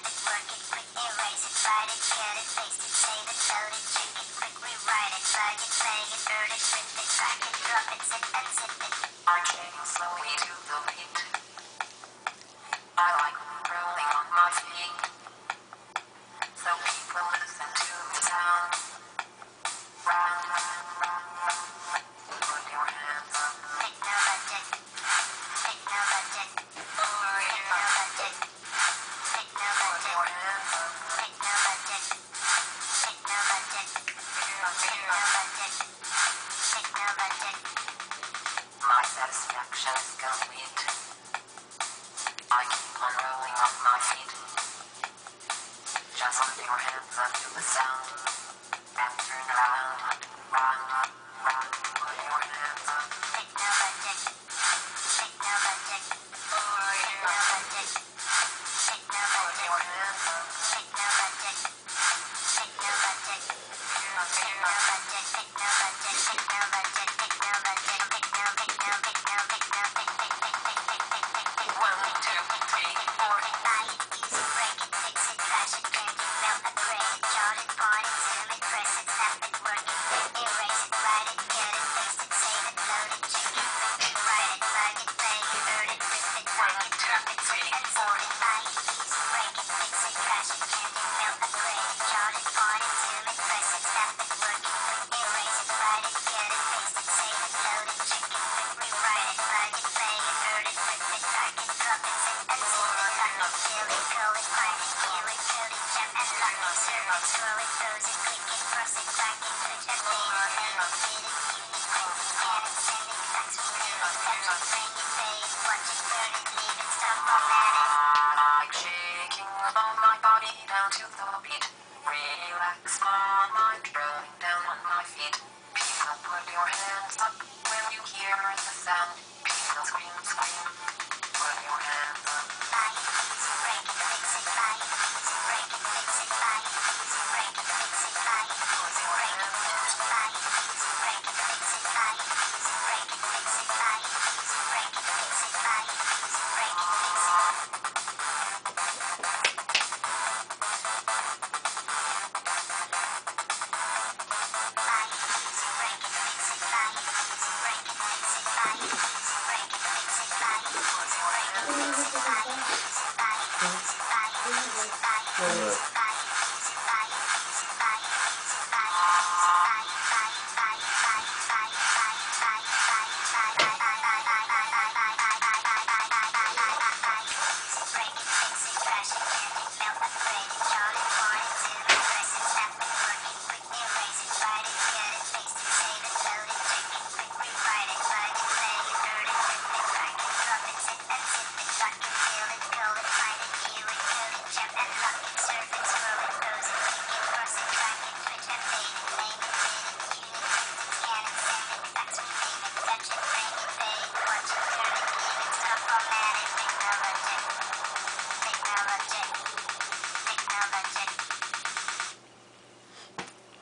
it, work it, quick erase it, write it, cut it, paste it, save it, load it, check it, quick rewrite it, plug it, bang it, burn it, rip it, crack it, drop it, zip and zip it. I came slowly to the beat. I like rolling on my feet, so people listen to the sound. Round, round, round, round. Put your hands up. Pick no budget. Pick no budget. Over Pick here. no budget. Pick no Put budget. your hands up. Pick no budget. Pick no budget. Here, Pick here. no budget. Pick no budget. My satisfaction is complete. I keep on rolling on my feet. Just put your hands up to the sound. And turn around, round, round. Put your hands up. Pick no budget. Pick no budget. Over Pick here. no budget. Pick no Put budget. your hands up. Pick no budget. Pick no budget. Here, Pick here. no budget. Pick no budget. Pick no budget. Pick no budget. Pick no. Pick no. Pick no. Pick no. Pick. Pick. Pick. Pick. Pick. Pick. Pick. Pick. 1, 2, 3, 4. Buy it, use it, break it, fix it, trash it, bend it, melt, upgrade it, chart it, point it, zoom it, press it, snap it, work it, erase it, write it, cut it, paste it, save it, load it, check it, quick it, write it, plug it, bang it, burn it, rip it, crack it, drop it, zip and zip it. Buy it, use it, break it, fix it, trash it, bend it, melt, upgrade it, chart it, point it, zoom it, press it, snap it, work it, quick erase it, write it, cut it, paste it, save it, load it, check it, quick rewrite it, plug it, bang it, burn it, rip it, crack it, drop it, zip and zip it. Fill it, call it, find it, kill it, code it, jump and lock it, serve it, scroll it, close it, click it, cross it, back it, switch, update it, edit it, fit it, view it, print it, scan it, send it, fax, renew it, touch it, bring it, pay it, watch it, burn it, leave it, stop, format it. Like shaking all my body down to the beat. Relax my mind, rolling down on my feet. People, put your hands up when you hear the sound. People scream, scream. Put your hands up. Buy it, use it, break it, fix it, buy it, use it, break it, fix it, buy it, use it, break it, fix it, buy it, use it, break it, fix it, buy it, use it, break it, fix it, buy it, use it, break it, fix it, buy it, use it, break it, fix it, buy it, use it, break it, fix it. Bye.